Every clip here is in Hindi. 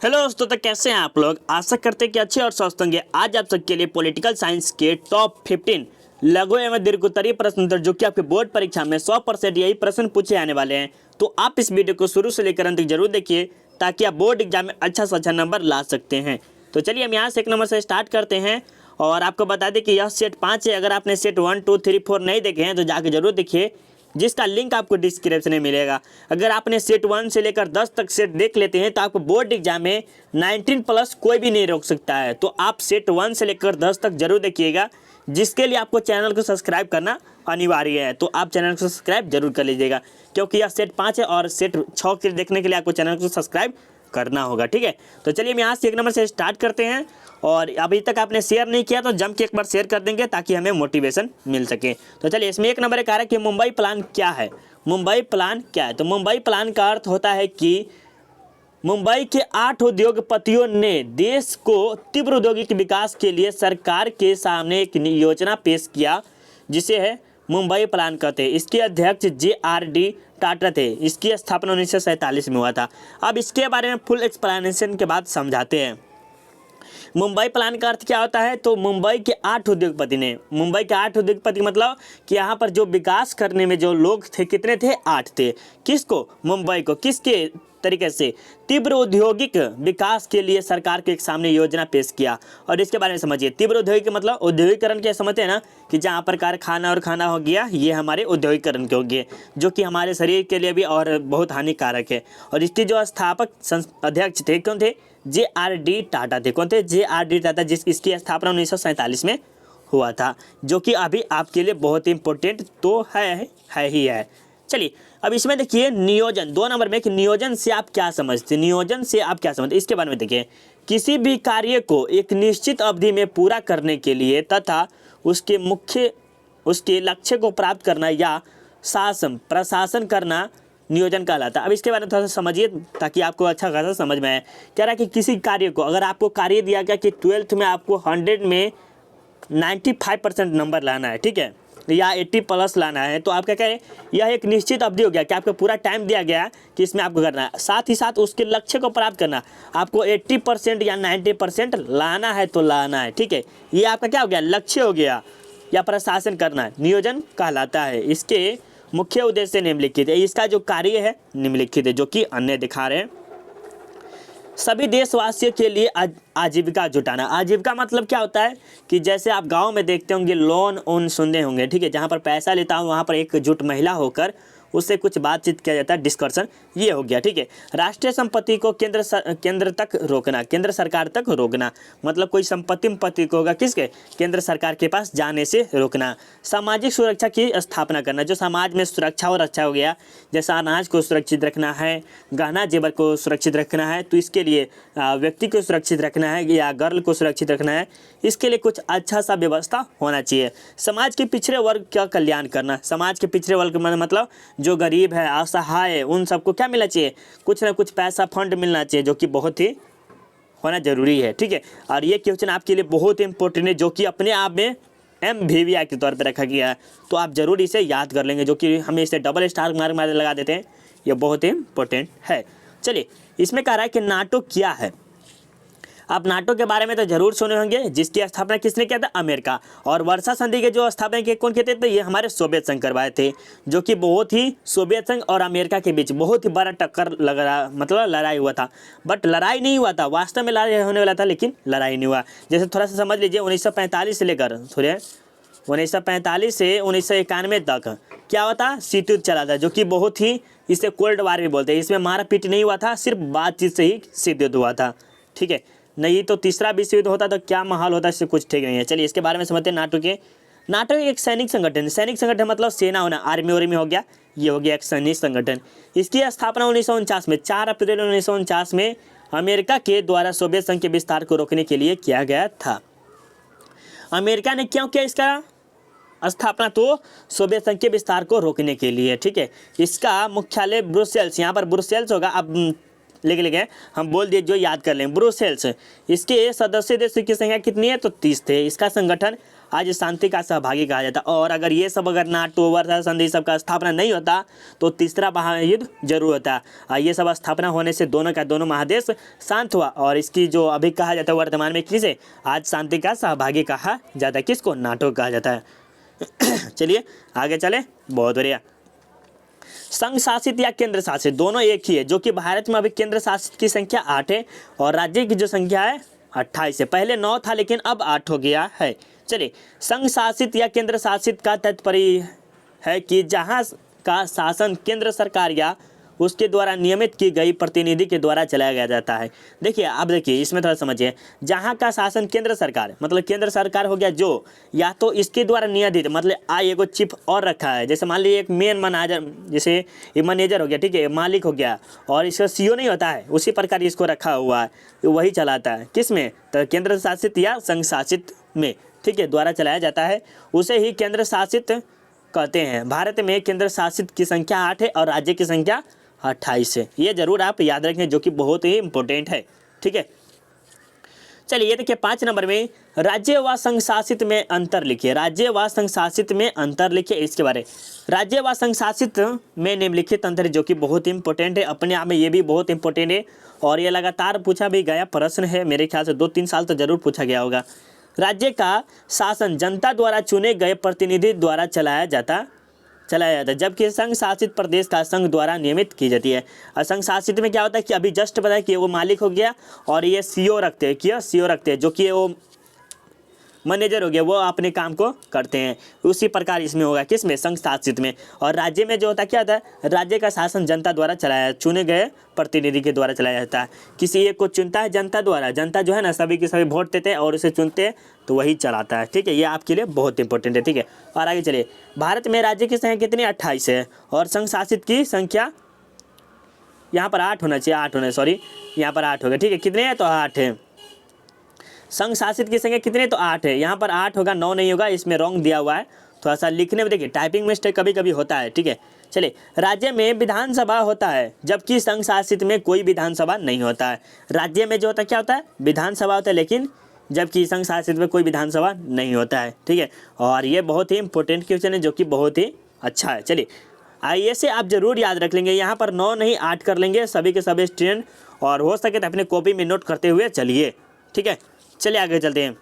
हेलो दोस्तों, तो कैसे हैं आप लोग। आशा करते हैं कि अच्छे और स्वस्थ होंगे। आज आप सबके लिए पॉलिटिकल साइंस के टॉप 15 लघु एवं दीर्घ उत्तरीय प्रश्न उत्तर जो कि आपके बोर्ड परीक्षा में 100% यही प्रश्न पूछे आने वाले हैं। तो आप इस वीडियो को शुरू से लेकर अंत तक जरूर देखिए ताकि आप बोर्ड एग्जाम में अच्छा से अच्छा नंबर ला सकते हैं। तो चलिए हम यहाँ से 1 नंबर से स्टार्ट करते हैं और आपको बता दें कि यह सेट 5 है। अगर आपने सेट 1, 2, 3, 4 नहीं देखे हैं तो जाके जरूर देखिए, जिसका लिंक आपको डिस्क्रिप्शन में मिलेगा। अगर आपने सेट 1 से लेकर 10 तक सेट देख लेते हैं तो आपको बोर्ड एग्जाम में 19+ कोई भी नहीं रोक सकता है। तो आप सेट 1 से लेकर 10 तक जरूर देखिएगा, जिसके लिए आपको चैनल को सब्सक्राइब करना अनिवार्य है। तो आप चैनल को सब्सक्राइब जरूर कर लीजिएगा, क्योंकि यह सेट 5 है और सेट 6 के देखने के लिए आपको चैनल को सब्सक्राइब करना होगा। ठीक है, तो चलिए हम यहाँ से 1 नंबर से स्टार्ट करते हैं। और अभी तक आपने शेयर नहीं किया तो जम के एक बार शेयर कर देंगे ताकि हमें मोटिवेशन मिल सके। तो चलिए इसमें 1 नंबर एक आ रहा है कि मुंबई प्लान क्या है। मुंबई प्लान क्या है? तो मुंबई प्लान का अर्थ होता है कि मुंबई के 8 उद्योगपतियों ने देश को तीव्र औद्योगिक विकास के लिए सरकार के सामने एक योजना पेश किया, जिसे है मुंबई प्लान कहते हैं। इसके अध्यक्ष JRD टाटा थे। इसकी स्थापना 1947 में हुआ था। अब इसके बारे में फुल एक्सप्लेनेशन के बाद समझाते हैं। मुंबई प्लान का अर्थ क्या होता है? तो मुंबई के 8 उद्योगपति ने, मुंबई के 8 उद्योगपति मतलब कि यहाँ पर जो विकास करने में जो लोग थे कितने थे? 8 थे। किसको? मुंबई को। किसके तरीके से? तीव्र औद्योगिक विकास के लिए सरकार के सामने योजना पेश किया। और इसके बारे में समझिए। तीव्र औद्योगिक मतलब औद्योगिकरण क्या समझते हैं ना, कि जहाँ पर कारखाना और खाना हो गया, ये हमारे औद्योगिकरण के हो गए, जो कि हमारे शरीर के लिए भी और बहुत हानिकारक है। और इसके जो स्थापक अध्यक्ष थे कौन थे? JRD टाटा थे। कौन थे? JRD टाटा, इसकी स्थापना 1947 में हुआ था, जो कि अभी आपके लिए बहुत इंपॉर्टेंट तो है ही है। चलिए अब इसमें देखिए नियोजन 2 नंबर में कि नियोजन से आप क्या समझते हैं। नियोजन से आप क्या समझते हैं इसके बारे में देखिए। किसी भी कार्य को एक निश्चित अवधि में पूरा करने के लिए तथा उसके लक्ष्य को प्राप्त करना या प्रशासन करना नियोजन कहलाता है। अब इसके बारे में थोड़ा सा समझिए ताकि आपको अच्छा खासा समझ में आए। कह रहा है कि किसी कार्य को, अगर आपको कार्य दिया गया कि 12th में आपको 100 में 95% नंबर लाना है, ठीक है, या 80+ लाना है, तो आप क्या कहें, यह एक निश्चित अवधि हो गया कि आपको पूरा टाइम दिया गया कि इसमें आपको करना है। साथ ही साथ उसके लक्ष्य को प्राप्त करना, आपको 80% या 90% लाना है तो लाना है। ठीक है, ये आपका क्या हो गया? लक्ष्य हो गया, या प्रशासन करना है, नियोजन कहलाता है। इसके मुख्य उद्देश्य निम्नलिखित है। इसका जो कार्य है निम्नलिखित है, जो कि अन्य दिखा रहे हैं। सभी देशवासियों के लिए आजीविका जुटाना। आजीविका मतलब क्या होता है कि जैसे आप गांव में देखते होंगे लोन ओन सुनते होंगे, ठीक है, जहां पर पैसा लेता हूं वहां पर एकजुट महिला होकर उससे कुछ बातचीत किया जाता है, डिस्कशन, ये हो गया। ठीक है, राष्ट्रीय संपत्ति को केंद्र तक रोकना, केंद्र सरकार तक रोकना, मतलब कोई संपत्ति को होगा किसके? केंद्र सरकार के पास जाने से रोकना। सामाजिक सुरक्षा की स्थापना करना, जो समाज में सुरक्षा और अच्छा हो गया, जैसा अनाज को सुरक्षित रखना है, गहना जेवर को सुरक्षित रखना है, तो इसके लिए व्यक्ति को सुरक्षित रखना है या गर्ल को सुरक्षित रखना है, इसके लिए कुछ अच्छा सा व्यवस्था होना चाहिए। समाज के पिछड़े वर्ग का कल्याण करना। समाज के पिछड़े वर्ग मतलब जो गरीब है, असहाय है, उन सबको क्या मिलना चाहिए? कुछ ना कुछ पैसा फंड मिलना चाहिए, जो कि बहुत ही होना जरूरी है। ठीक है, और ये क्वेश्चन आपके लिए बहुत इंपॉर्टेंट है, जो कि अपने आप में MVVI के तौर पे रखा गया है। तो आप जरूर इसे याद कर लेंगे, जो कि हमें इसे डबल स्टार मार्क लगा देते हैं, ये बहुत ही इंपॉर्टेंट है। चलिए इसमें कह रहा है कि नाटो क्या है। आप नाटो के बारे में तो जरूर सुने होंगे, जिसकी स्थापना किसने किया था? अमेरिका। और वर्षा संधि के जो स्थापना के कौन किए थे? तो ये हमारे सोवियत संघ करवाए थे, जो कि बहुत ही सोवियत संघ और अमेरिका के बीच बहुत ही बड़ा टक्कर लग रहा, मतलब लड़ाई हुआ था। बट लड़ाई नहीं हुआ था, वास्तव में लड़ाई होने वाला था, लेकिन लड़ाई नहीं हुआ। जैसे थोड़ा सा समझ लीजिए, 1945 से लेकर 1945 से 1991 तक क्या हुआ था? शीत युद्ध चला था, जो कि बहुत ही, इसे कोल्ड वार भी बोलते हैं। इसमें मारपीट नहीं हुआ था, सिर्फ बातचीत से ही शीत युद्ध हुआ था। ठीक है, नहीं तो तीसरा विश्व युद्ध होता तो क्या माहौल होता, इससे कुछ ठीक नहीं है। चलिए इसके बारे में समझते हैं। नाटो एक सैनिक संगठन। सैनिक संगठन मतलब सेना होना, आर्मी में हो गया, ये हो गया एक सैनिक संगठन। इसकी स्थापना 1949 में 4 अप्रैल 1949 में अमेरिका के द्वारा सोवियत संघ के विस्तार को रोकने के लिए किया गया था। अमेरिका ने क्यों किया इसका स्थापना? तो सोवियत संघ के विस्तार को रोकने के लिए। ठीक है, इसका मुख्यालय ब्रुसेल्स, यहाँ पर ब्रुसेल्स होगा, अब लिखे हम बोल दिए जो याद कर लें, ब्रुसेल्स। इसके सदस्य देशों की संख्या कितनी है? तो 30 थे। इसका संगठन आज शांति का सहभागी कहा जाता। और अगर ये सब अगर नाटो वर्षा संधि सब का स्थापना नहीं होता तो तीसरा महायुद्ध जरूर होता। ये सब स्थापना होने से दोनों महादेश शांत हुआ और इसकी जो अभी कहा जाता है वर्तमान में किसे आज शांति का सहभागी कहा जाता है, किसको, नाटो कहा जाता है। चलिए आगे चले, बहुत बढ़िया। संघ शासित या केंद्र शासित दोनों एक ही है, जो कि भारत में अभी केंद्र शासित की संख्या 8 है और राज्य की जो संख्या है 28 है। पहले 9 था लेकिन अब 8 हो गया है। चलिए, संघ शासित या केंद्र शासित का तात्पर्य है कि जहां का शासन केंद्र सरकार या उसके द्वारा नियमित की गई प्रतिनिधि के द्वारा चलाया जाता है। देखिए, आप देखिए इसमें थोड़ा समझिए, जहाँ का शासन केंद्र सरकार मतलब केंद्र सरकार हो गया जो या तो इसके द्वारा नियंत्रित मतलब एगो चीफ और रखा है, जैसे मान लीजिए एक मेन मैनेजर, जैसे ये मैनेजर हो गया, ठीक है, मालिक हो गया और इसका सीईओ नहीं होता है, उसी प्रकार इसको रखा हुआ है, वही चलाता है। किस में, तो केंद्र शासित या संघ शासित में, ठीक है, द्वारा चलाया जाता है, उसे ही केंद्र शासित कहते हैं। भारत में केंद्र शासित की संख्या 8 है और राज्य की संख्या 28 है। ये जरूर आप याद रखें, जो कि बहुत ही इंपॉर्टेंट है, ठीक है। चलिए ये देखिए 5 नंबर में राज्य व संघ शासित में अंतर लिखिए। राज्य व संघ शासित में अंतर लिखिए। इसके बारे राज्य व संघ शासित में निम्नलिखित अंतर, जो कि बहुत इंपॉर्टेंट है, अपने आप में ये भी बहुत इंपॉर्टेंट है और ये लगातार पूछा भी गया प्रश्न है, मेरे ख्याल से 2-3 साल तो जरूर पूछा गया होगा। राज्य का शासन जनता द्वारा चुने गए प्रतिनिधि द्वारा चलाया जाता है, जबकि संघ शासित प्रदेश का संघ द्वारा नियमित की जाती है। और संघ शासित में क्या होता है कि अभी जस्ट पता है कि वो मालिक हो गया और ये सीईओ रखते हैं, क्या सीईओ रखते हैं, जो कि वो मैनेजर हो गया, वो अपने काम को करते हैं। उसी प्रकार इसमें होगा, किसमें, संघ शासित में। और राज्य में जो होता है क्या होता है, राज्य का शासन जनता द्वारा चलाया, चुने गए प्रतिनिधि के द्वारा चलाया जाता है। किसी एक को चुनता है जनता द्वारा, जनता जो है ना सभी के सभी वोट देते हैं और उसे चुनते हैं तो वही चलाता है, ठीक है। ये आपके लिए बहुत इंपॉर्टेंट है, ठीक है। और आगे चलिए, भारत में राज्य की संख्या कितनी, 28 है और संघ शासित की संख्या यहाँ पर 8 होना चाहिए, 8 होना, सॉरी यहाँ पर 8 होगा, ठीक है। कितने हैं, तो 8 है। संघ शासित की संख्या कितने, तो 8 है। यहाँ पर 8 होगा, 9 नहीं होगा, इसमें रॉन्ग दिया हुआ है, थोड़ा सा लिखने में देखिए टाइपिंग मिस्टेक कभी कभी होता है, ठीक है। चलिए, राज्य में विधानसभा होता है जबकि संघ शासित में कोई विधानसभा नहीं होता है। राज्य में जो होता है क्या होता है, विधानसभा होता है, लेकिन जबकि संघ शासित में कोई विधानसभा नहीं होता है, ठीक है। और ये बहुत ही इंपॉर्टेंट क्वेश्चन है, जो कि बहुत ही अच्छा है। चलिए आइए से आप जरूर याद रख लेंगे, यहाँ पर 9 नहीं 8 कर लेंगे सभी के सभी स्टूडेंट, और हो सके तो अपने कॉपी में नोट करते हुए चलिए, ठीक है। चलिए आगे चलते हैं।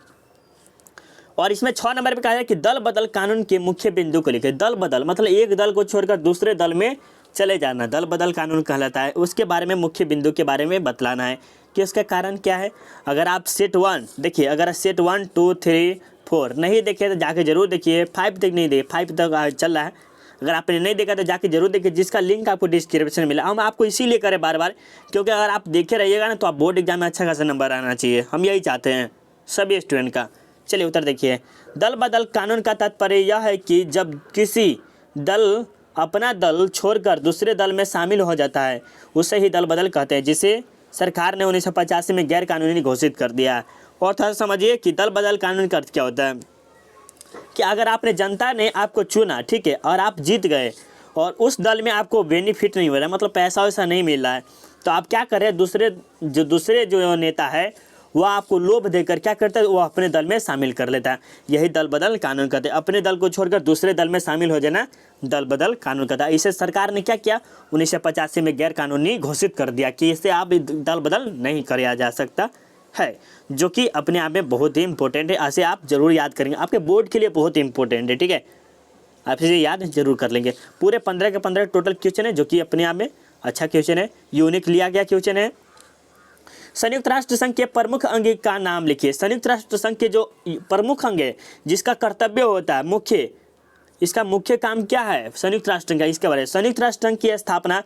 और इसमें 6 नंबर पे कहा है कि दल बदल कानून के मुख्य बिंदु को लिखे। दल बदल मतलब एक दल को छोड़कर दूसरे दल में चले जाना, दल बदल कानून कहलाता है। उसके बारे में मुख्य बिंदु के बारे में बतलाना है कि उसका कारण क्या है। अगर आप सेट 1 देखिए, अगर सेट 1 2 3 4 नहीं देखे तो जाके जरूर देखिए, 5 तक नहीं देखिए, 5 तक चल रहा है, अगर आपने नहीं देखा तो जाके जरूर देखिए, जिसका लिंक आपको डिस्क्रिप्शन में मिला। हम आपको इसीलिए करें बार बार, क्योंकि अगर आप देखे रहिएगा ना तो आप बोर्ड एग्जाम में अच्छा खासा नंबर आना चाहिए, हम यही चाहते हैं सभी स्टूडेंट का। चलिए उत्तर देखिए, दल बदल कानून का तात्पर्य यह है कि जब किसी दल अपना दल छोड़कर दूसरे दल में शामिल हो जाता है उसे ही दल बदल कहते हैं, जिसे सरकार ने 1985 में गैर कानूनी घोषित कर दिया। और थोड़ा समझिए कि दल बदल कानून का अर्थ क्या होता है कि अगर आपने जनता ने आपको चुना, ठीक है, और आप जीत गए और उस दल में आपको बेनिफिट नहीं हो रहा है, मतलब पैसा वैसा नहीं मिल रहा है, तो आप क्या करें, दूसरे जो नेता है वह आपको लोभ देकर क्या करता है, वो अपने दल में शामिल कर लेता है। यही दल बदल कानून कहते हैं। अपने दल को छोड़कर दूसरे दल में शामिल हो जाना दल बदल कानून कहता है। इसे सरकार ने क्या किया, 1985 में गैर कानूनी घोषित कर दिया कि इससे आप दल बदल नहीं किया जा सकता है, जो कि अपने आप में बहुत ही इंपॉर्टेंट है। ऐसे आप जरूर याद करेंगे, आपके बोर्ड के लिए बहुत इंपॉर्टेंट है, ठीक है। आप इसे याद जरूर कर लेंगे। पूरे 15 के 15 टोटल क्वेश्चन है, जो कि अपने आप में अच्छा क्वेश्चन है, यूनिक लिया गया क्वेश्चन है। संयुक्त राष्ट्र संघ के प्रमुख अंग का नाम लिखिए। संयुक्त राष्ट्र संघ के जो प्रमुख अंग है, जिसका कर्तव्य होता है मुख्य, इसका मुख्य काम क्या है संयुक्त राष्ट्र का, इसके बारे में। संयुक्त राष्ट्र संघ की स्थापना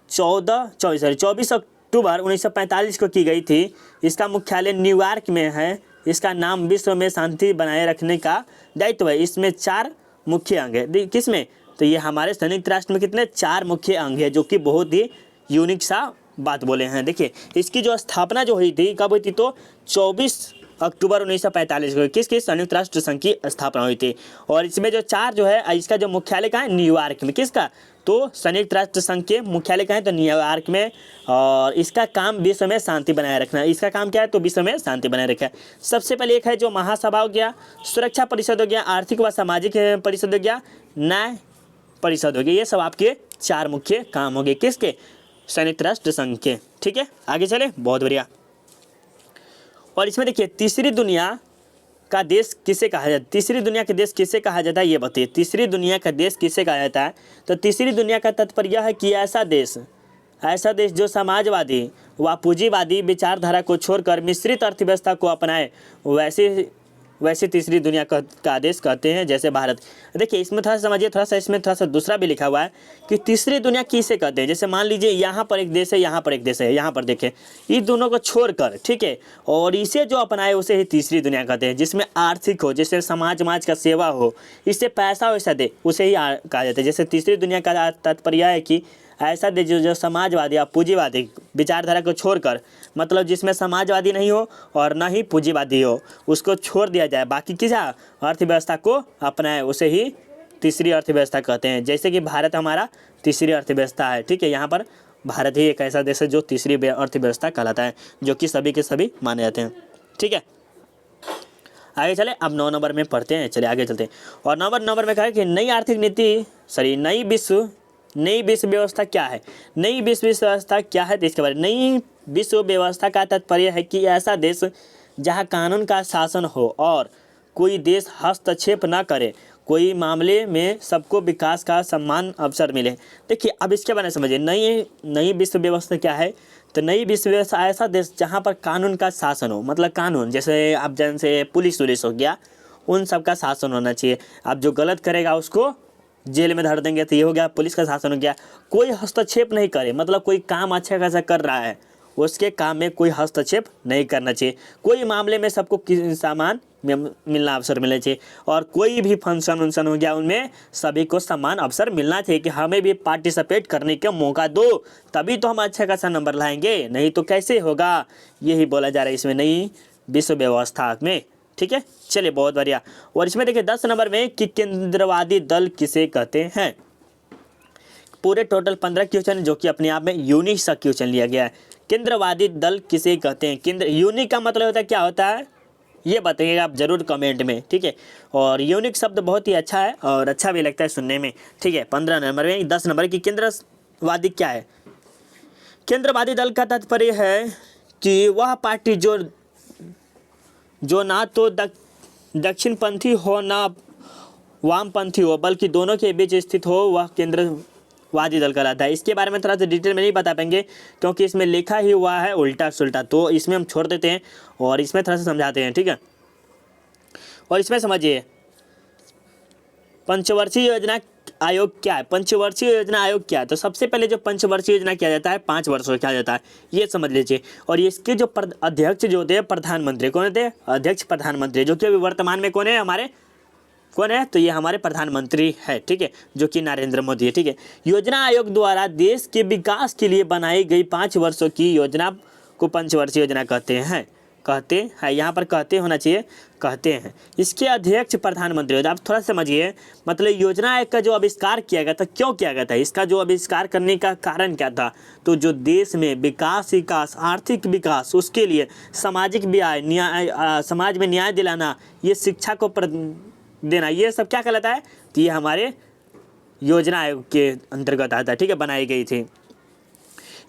24 अक्टूबर 1945 को की गई थी। इसका मुख्यालय न्यूयॉर्क में है। इसका नाम विश्व में शांति बनाए रखने का दायित्व है। इसमें 4 मुख्य अंग है। किसमें, तो ये हमारे संयुक्त राष्ट्र में कितने 4 मुख्य अंग है, जो कि बहुत ही यूनिक सा बात बोले हैं। देखिए इसकी जो स्थापना जो हुई थी कब हुई थी, तो 24 अक्टूबर 1945 को किसकी, संयुक्त राष्ट्र संघ की स्थापना हुई थी। और इसमें जो 4 जो है, इसका जो मुख्यालय कहाँ है, न्यूयॉर्क में। किसका, तो संयुक्त राष्ट्र संघ के मुख्यालय कहाँ है? तो न्यूयॉर्क में। और इसका काम विश्व में शांति बनाए रखना। इसका काम क्या है? तो विश्व में शांति बनाए रखा है। सबसे पहले एक है जो महासभा हो गया, सुरक्षा परिषद हो गया, आर्थिक व सामाजिक परिषद हो गया, न्याय परिषद हो गया। ये सब आपके 4 मुख्य काम हो गए किसके? संयुक्त राष्ट्र संघ के। ठीक है, आगे चले, बहुत बढ़िया। और इसमें देखिए तीसरी दुनिया का देश किसे कहा जाता है? तीसरी दुनिया का देश किसे कहा जाता है ये बताइए। तीसरी दुनिया का देश किसे कहा जाता है? तो तीसरी दुनिया का तात्पर्य है कि ऐसा देश जो समाजवादी व पूंजीवादी विचारधारा को छोड़कर मिश्रित अर्थव्यवस्था को अपनाए, वैसे तीसरी दुनिया का देश कहते हैं, जैसे भारत। देखिए इसमें थोड़ा सा समझिए, थोड़ा सा इसमें थोड़ा सा दूसरा भी लिखा हुआ है कि तीसरी दुनिया किसे कहते हैं। जैसे मान लीजिए यहाँ पर एक देश है, यहाँ पर एक देश है, यहाँ पर देखें, इन दोनों को छोड़कर, ठीक है, और इसे जो अपनाए उसे ही तीसरी दुनिया कहते हैं। जिसमें आर्थिक हो, जिससे समाज का सेवा हो, इससे पैसा वैसा दे, उसे ही कहा जाता है। जैसे तीसरी दुनिया का तात्पर्य है कि ऐसा देश जो समाजवादी या पूंजीवादी विचारधारा को छोड़कर, मतलब जिसमें समाजवादी नहीं हो और ना ही पूंजीवादी हो, उसको छोड़ दिया जाए, बाकी किस अर्थव्यवस्था को अपनाए, उसे ही तीसरी अर्थव्यवस्था कहते हैं। जैसे कि भारत हमारा तीसरी अर्थव्यवस्था है। ठीक है, यहाँ पर भारत ही एक ऐसा देश है जो तीसरी अर्थव्यवस्था कहलाता है, जो कि सभी के सभी माने जाते हैं। ठीक है, आगे चले, अब 9 नंबर में पढ़ते हैं। चलिए आगे चलते हैं। और 9 नंबर में कहा है कि नई आर्थिक नीति, नई विश्व व्यवस्था क्या है? नई विश्व व्यवस्था क्या है? तो इसके बारे में, नई विश्व व्यवस्था का तात्पर्य है कि ऐसा देश जहां कानून का शासन हो और कोई देश हस्तक्षेप न करे, कोई मामले में सबको विकास का समान अवसर मिले। देखिए अब इसके बारे में समझिए, नई विश्व व्यवस्था क्या है? तो नई विश्व व्यवस्था ऐसा देश जहाँ पर कानून का शासन हो, मतलब कानून जैसे आप जैसे पुलिस हो गया, उन सब का शासन होना चाहिए। आप जो गलत करेगा उसको जेल में धर देंगे, तो ये हो गया पुलिस का शासन हो गया। कोई हस्तक्षेप नहीं करे, मतलब कोई काम अच्छा खासा कर रहा है, उसके काम में कोई हस्तक्षेप नहीं करना चाहिए। कोई मामले में सबको समान मिलना अवसर मिलना चाहिए। और कोई भी फंक्शन हो गया, उनमें सभी को समान अवसर मिलना चाहिए कि हमें भी पार्टिसिपेट करने का मौका दो, तभी तो हम अच्छा खासा नंबर लाएंगे, नहीं तो कैसे होगा। यही बोला जा रहा है इसमें नई विश्व व्यवस्था में। ठीक है, चलिए बहुत बढ़िया। और इसमें देखिए 10 नंबर में कि केंद्रवादी दल किसे कहते हैं। पूरे टोटल 15 क्वेश्चन, जो कि अपने आप में यूनिक सा क्वेश्चन लिया गया है। केंद्रवादी दल किसे कहते हैं? यूनिक का मतलब होता है, क्या होता है ये बताइएगा आप जरूर कमेंट में। ठीक है, और यूनिक शब्द बहुत ही अच्छा है और अच्छा भी लगता है सुनने में। ठीक है, 15 नंबर में 10 नंबर की केंद्रवादी क्या है? केंद्रवादी दल का तात्पर्य है कि वह पार्टी जो ना तो दक्षिणपंथी हो ना वामपंथी हो, बल्कि दोनों के बीच स्थित हो, वह केंद्रवादी दल कहलाता है। इसके बारे में थोड़ा सा डिटेल में नहीं बता पाएंगे क्योंकि इसमें लिखा ही हुआ है उल्टा सुल्टा, तो इसमें हम छोड़ देते हैं और इसमें थोड़ा सा समझाते हैं। ठीक है, और इसमें समझिए पंचवर्षीय योजना आयोग क्या है? पंचवर्षीय योजना आयोग क्या है? तो सबसे पहले जो पंचवर्षीय योजना किया जाता है 5 वर्षों किया जाता है, ये समझ लीजिए। और इसके जो अध्यक्ष जो होते हैं प्रधानमंत्री, कौन होते हैं? अध्यक्ष प्रधानमंत्री, जो कि अभी वर्तमान में कौन है? तो ये हमारे प्रधानमंत्री है। ठीक है, जो कि नरेंद्र मोदी है। ठीक है, योजना आयोग द्वारा देश के विकास के लिए बनाई गई 5 वर्षों की योजना को पंचवर्षीय योजना कहते हैं। यहाँ पर कहते होना चाहिए, कहते हैं। इसके अध्यक्ष प्रधानमंत्री होते हैं। आप थोड़ा समझिए, मतलब योजना आयोग का जो आविष्कार किया गया था, क्यों किया गया था? इसका जो आविष्कार करने का कारण क्या था? तो जो देश में विकास, आर्थिक विकास, उसके लिए सामाजिक न्याय, समाज में न्याय दिलाना, ये शिक्षा को देना, ये सब क्या कहलाता है? तो ये हमारे योजना आयोग के अंतर्गत आता है। ठीक है, बनाई गई थी।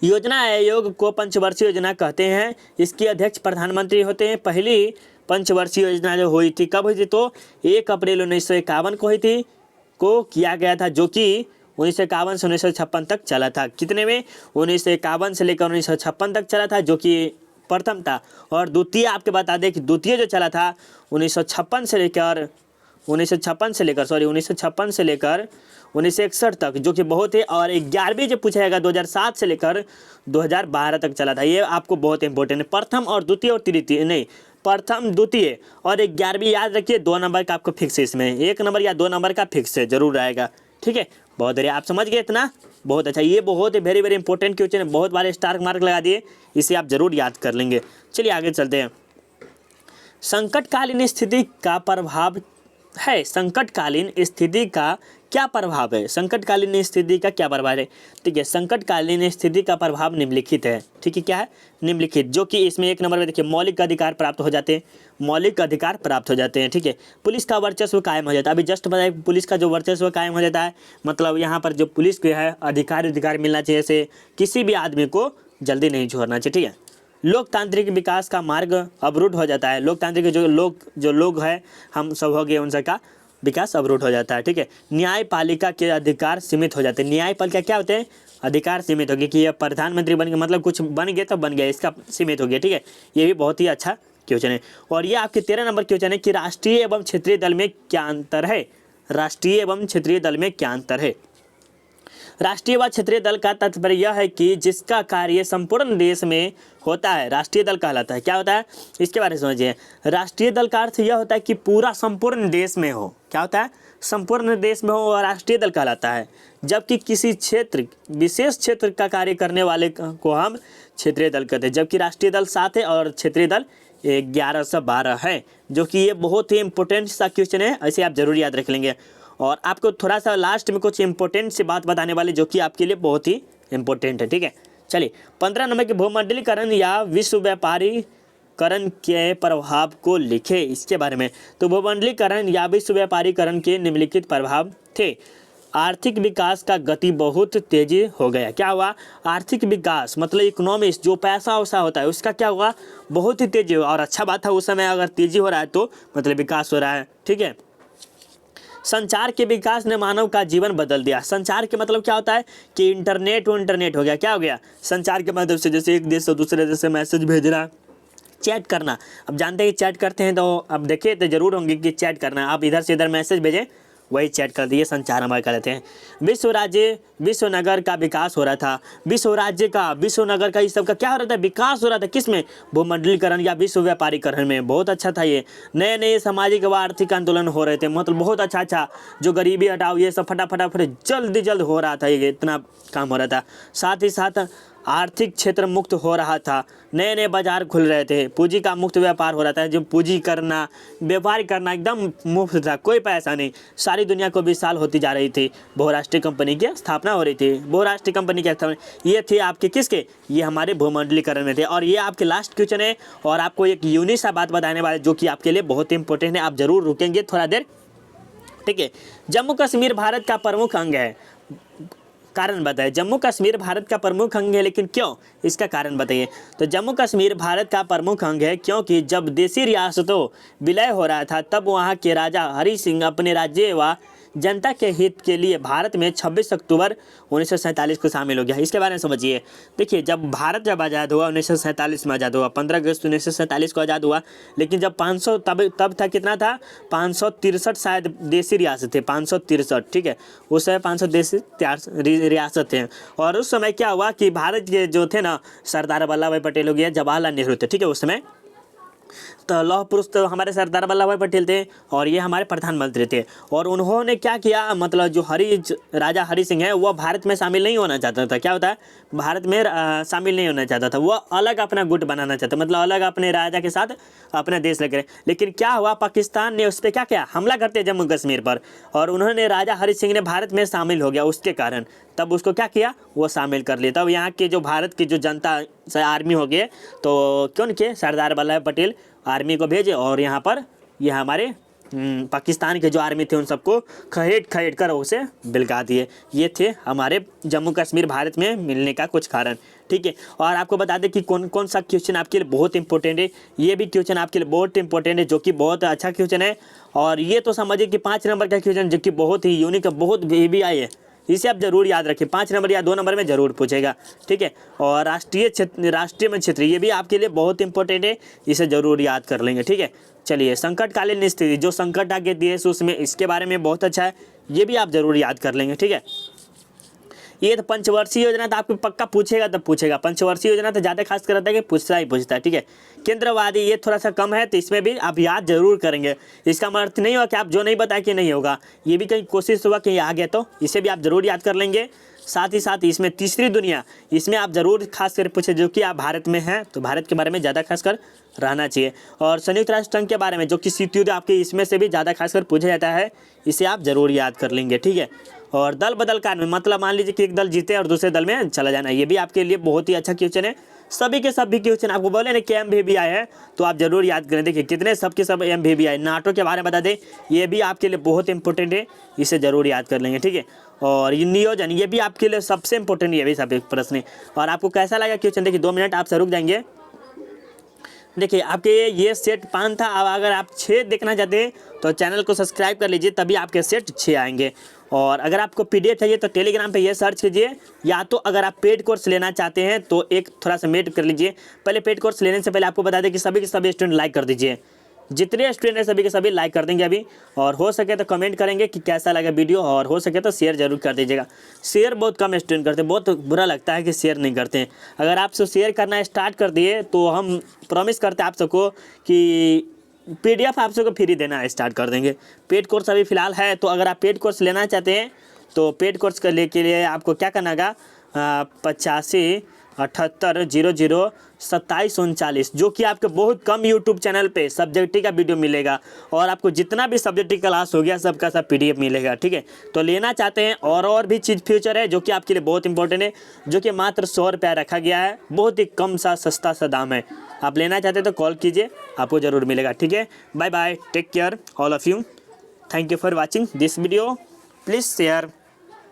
योजना आयोग को पंचवर्षीय योजना कहते हैं। इसके अध्यक्ष प्रधानमंत्री होते हैं। पहली पंचवर्षीय योजना जो हुई थी, कब हुई थी? तो 1 अप्रैल 1951 को हुई थी, को किया गया था, जो कि 1951 से 1956 तक चला था। कितने में? 1951 से लेकर 1956 तक चला था, जो कि प्रथम था। और द्वितीय आपके बता दें कि द्वितीय जो चला था 1956 से लेकर 1961 तक, जो कि बहुत है। और 11वीं जो पूछा जाएगा 2007 से लेकर 2012 तक चला था। ये आपको बहुत इंपॉर्टेंट है। प्रथम और द्वितीय और तृतीय नहीं, प्रथम द्वितीय और 11वीं याद रखिए। 2 नंबर का आपको फिक्स है इसमें, 1 नंबर या 2 नंबर का फिक्स है, जरूर रहेगा। ठीक है, बहुत बढ़िया, आप समझ गए इतना, बहुत अच्छा। ये बहुत ही वेरी वेरी इंपॉर्टेंट क्वेश्चन है, बहुत बार स्टार मार्क लगा दिए, इसे आप जरूर याद कर लेंगे। चलिए आगे चलते हैं। संकटकालीन स्थिति का प्रभाव है संकटकालीन स्थिति का क्या प्रभाव है, संकटकालीन स्थिति का क्या प्रभाव है। ठीक है, संकटकालीन स्थिति का प्रभाव निम्नलिखित है। ठीक है, क्या है निम्नलिखित, जो कि इसमें एक नंबर में देखिए मौलिक अधिकार प्राप्त हो जाते हैं, मौलिक अधिकार प्राप्त हो जाते हैं। ठीक है, पुलिस का वर्चस्व कायम हो जाता है। अभी जस्ट बताया पुलिस का जो वर्चस्व कायम हो जाता है, मतलब यहाँ पर जो पुलिस के है अधिकार मिलना चाहिए, जैसे किसी भी आदमी को जल्दी नहीं छोड़ना चाहिए। ठीक है, लोकतांत्रिक विकास का मार्ग अवरुद्ध हो जाता है, लोकतांत्रिक जो लोग हैं हम सब हो गए, उन सबका विकास अवरुद्ध हो जाता है। ठीक है, न्यायपालिका के अधिकार सीमित हो जाते हैं। न्यायपालिका क्या होते हैं, अधिकार सीमित हो गए कि ये प्रधानमंत्री बन गए, मतलब कुछ बन गए तो बन गया, इसका सीमित हो गया। ठीक है, ये भी बहुत ही अच्छा क्वेश्चन है। और ये आपके 13 नंबर क्वेश्चन है कि राष्ट्रीय एवं क्षेत्रीय दल में क्या अंतर है, राष्ट्रीय एवं क्षेत्रीय दल में क्या अंतर है। राष्ट्रीय व क्षेत्रीय दल का तात्पर्य यह है कि जिसका कार्य संपूर्ण देश में होता है, राष्ट्रीय दल कहलाता है। क्या होता है, इसके बारे में समझिए। राष्ट्रीय दल का अर्थ यह होता है कि पूरा संपूर्ण देश में हो। क्या होता है, संपूर्ण देश में हो, और राष्ट्रीय दल कहलाता है। जबकि किसी क्षेत्र, विशेष क्षेत्र का कार्य करने वाले को हम क्षेत्रीय दल कहते हैं। जबकि राष्ट्रीय दल 7 है और क्षेत्रीय दल 11 से 12 है, जो कि ये बहुत ही इंपॉर्टेंट सा क्वेश्चन है, ऐसे आप जरूर याद रख लेंगे। और आपको थोड़ा सा लास्ट में कुछ इंपॉर्टेंट सी बात बताने वाले, जो कि आपके लिए बहुत ही इंपॉर्टेंट है। ठीक है, चलिए 15 नंबर के भूमंडलीकरण या विश्व व्यापारीकरण के प्रभाव को लिखे, इसके बारे में। तो भूमंडलीकरण या विश्व व्यापारीकरण के निम्नलिखित प्रभाव थे। आर्थिक विकास का गति बहुत तेजी हो गया। क्या हुआ, आर्थिक विकास मतलब इकोनॉमिक्स, जो पैसा वैसा होता है उसका क्या हुआ, बहुत ही तेजी हुआ। और अच्छा बात है, उस समय अगर तेजी हो रहा है तो मतलब विकास हो रहा है। ठीक है, संचार के विकास ने मानव का जीवन बदल दिया। संचार के मतलब क्या होता है कि इंटरनेट हो गया। क्या हो गया, संचार के माध्यम से, जैसे एक देश से दूसरे देश से मैसेज भेजना, चैट करना। अब जानते हैं चैट करते हैं, तो अब देखे तो जरूर होंगे कि चैट करना, आप इधर से इधर मैसेज भेजें, वही चैट कर दिए, संचार हमारे कहते हैं। विश्व राज्य विश्व नगर का विकास हो रहा था। विश्व राज्य का, विश्व नगर का, इस सब का क्या हो रहा था, विकास हो रहा था। किस में, भूमंडलीकरण या विश्व व्यापारीकरण में। बहुत अच्छा था ये। नए नए सामाजिक व आर्थिक आंदोलन हो रहे थे, मतलब बहुत अच्छा, जो गरीबी हटाओ ये सब फटाफट जल्द हो रहा था, ये इतना काम हो रहा था। साथ ही साथ आर्थिक क्षेत्र मुक्त हो रहा था, नए नए बाजार खुल रहे थे, पूंजी का मुक्त व्यापार हो रहा था। जो पूंजी करना, व्यापार करना एकदम मुफ्त था, कोई पैसा नहीं। सारी दुनिया को विशाल होती जा रही थी। बहुराष्ट्रीय कंपनी की स्थापना हो रही थी। बहुराष्ट्रीय कंपनी की स्थापना ये थी आपके किसके, ये हमारे भूमंडलीकरण में थे। और ये आपके लास्ट क्वेश्चन है, और आपको एक यूनिक सा बात बताने वाले, जो कि आपके लिए बहुत इंपॉर्टेंट है, आप जरूर रुकेंगे थोड़ा देर। ठीक है, जम्मू कश्मीर भारत का प्रमुख अंग है। कारण बताइए, जम्मू कश्मीर भारत का प्रमुख अंग है, लेकिन क्यों, इसका कारण बताइए। तो जम्मू कश्मीर भारत का प्रमुख अंग है क्योंकि जब देशी रियासतों विलय हो रहा था, तब वहाँ के राजा हरि सिंह अपने राज्य व जनता के हित के लिए भारत में 26 अक्टूबर 1947 को शामिल हो गया। इसके बारे में समझिए। देखिए, जब भारत जब आज़ाद हुआ 1947 में आज़ाद हुआ, 15 अगस्त 1947 को आज़ाद हुआ, लेकिन जब 500 तब था, कितना था, 563 शायद देशी रियासत थे, 563। ठीक है, उस समय 500 देशी रियासत थे। और उस समय क्या हुआ कि भारत के जो थे ना, सरदार वल्लभ भाई पटेल हो गया, जवाहरलाल नेहरू थे। ठीक है, उस समय तो लौह पुरुष तो हमारे सरदार वल्लभ भाई पटेल थे, और ये हमारे प्रधानमंत्री थे। और उन्होंने क्या किया, मतलब जो राजा हरि सिंह है, वो भारत में शामिल नहीं होना चाहता था। क्या होता है, भारत में शामिल नहीं होना चाहता था, वो अलग अपना गुट बनाना चाहता, मतलब अलग अपने राजा के साथ अपना देश लेकर। लेकिन क्या हुआ, पाकिस्तान ने उस पर क्या किया, हमला करते जम्मू कश्मीर पर, और उन्होंने राजा हरि सिंह ने भारत में शामिल हो गया, उसके कारण तब उसको क्या किया, वो शामिल कर लिया। तब यहाँ के जो भारत की जो जनता से आर्मी हो गए, तो क्यों के सरदार वल्लभ पटेल आर्मी को भेजे, और यहाँ पर ये हमारे पाकिस्तान के जो आर्मी थे उन सबको खहेड़ कर उसे बिलगा दिए। ये थे हमारे जम्मू कश्मीर भारत में मिलने का कुछ कारण। ठीक है, और आपको बता दें कि कौन कौन सा क्वेश्चन आपके लिए बहुत इंपॉर्टेंट है। ये भी क्वेश्चन आपके लिए बहुत इंपॉर्टेंट है, जो कि बहुत अच्छा क्वेश्चन है। और ये तो समझिए कि 5 नंबर का क्वेश्चन, जो कि बहुत ही यूनिक है, बहुत VVI है, इसे आप जरूर याद रखें। 5 नंबर या 2 नंबर में जरूर पूछेगा। ठीक है, और राष्ट्रीय में क्षेत्र, ये भी आपके लिए बहुत इंपॉर्टेंट है, इसे जरूर याद कर लेंगे। ठीक है, चलिए संकटकालीन स्थिति, जो संकट आके देश उसमें, इसके बारे में बहुत अच्छा है, ये भी आप जरूर याद कर लेंगे। ठीक है, ये तो पंचवर्षीय योजना तो आपको पक्का पूछेगा तब पूछेगा, पंचवर्षीय योजना तो ज़्यादा खास कर रहता है कि पूछता ही पूछता है, ठीक है। केंद्रवादी ये थोड़ा सा कम है, तो इसमें भी आप याद जरूर करेंगे। इसका अर्थ नहीं हुआ कि आप जो नहीं बताए कि नहीं होगा, ये भी कहीं कोशिश हुआ कि ये आ गया, तो इसे भी आप जरूर याद कर लेंगे। साथ ही साथ इसमें तीसरी दुनिया, इसमें आप जरूर खास कर पूछे, जो कि आप भारत में हैं तो भारत के बारे में ज़्यादा खासकर रहना चाहिए। और संयुक्त राष्ट्र संघ के बारे में, जो कि शीत युद्ध आपके इसमें से भी ज़्यादा खासकर पूछा जाता है, इसे आप जरूर याद कर लेंगे, ठीक है। और दल बदल कानून, मतलब मान लीजिए कि एक दल जीते और दूसरे दल में चला जाना, ये भी आपके लिए बहुत ही अच्छा क्वेश्चन है। सभी के सभी क्वेश्चन आपको बोले ना कि MBBI है, तो आप जरूर याद करें। देखिए कितने सबके सब MBBI, नाटो के बारे में बता दें, ये भी आपके लिए बहुत इंपॉर्टेंट है, इसे जरूर याद कर लेंगे, ठीक है। और ये नियोजन, ये भी आपके लिए सबसे इंपॉर्टेंट, ये भी सब प्रश्न है। और आपको कैसा लगा क्वेश्चन, देखिए 2 मिनट आपसे रुक जाएंगे। देखिए आपके ये सेट 5 था, अब अगर आप 6 देखना चाहते हैं तो चैनल को सब्सक्राइब कर लीजिए, तभी आपके सेट 6 आएंगे। और अगर आपको PDF चाहिए तो टेलीग्राम पे ये सर्च कीजिए, या तो अगर आप पेड कोर्स लेना चाहते हैं तो एक थोड़ा सा वेट कर लीजिए। पहले पेड कोर्स लेने से पहले आपको बता दें कि सभी के सभी स्टूडेंट लाइक कर दीजिए, जितने स्टूडेंट हैं सभी के सभी लाइक कर देंगे अभी। और हो सके तो कमेंट करेंगे कि कैसा लगा वीडियो, और हो सके तो शेयर जरूर कर दीजिएगा। शेयर बहुत कम स्टूडेंट करते हैं, बहुत बुरा लगता है कि शेयर नहीं करते हैं। अगर आप सब शेयर करना स्टार्ट कर दिए तो हम प्रॉमिस करते हैं आप सबको कि PDF आप सबको फ्री देना स्टार्ट कर देंगे। पेड कोर्स अभी फ़िलहाल है, तो अगर आप पेड कोर्स लेना चाहते हैं तो पेड कोर्स के लिए आपको क्या करना होगा, 85 78 00 27 39, जो कि आपके बहुत कम YouTube चैनल पे सब्जेक्टिव का वीडियो मिलेगा, और आपको जितना भी सब्जेक्टिव क्लास हो गया सबका सब PDF मिलेगा, ठीक है। तो लेना चाहते हैं, और भी चीज़ फ्यूचर है जो कि आपके लिए बहुत इंपॉर्टेंट है, जो कि मात्र 100 रुपया रखा गया है, बहुत ही कम सा सस्ता सा दाम है। आप लेना चाहते हैं तो कॉल कीजिए, आपको ज़रूर मिलेगा, ठीक है। Bye bye, take care all of you, thank you for watching this video, please share.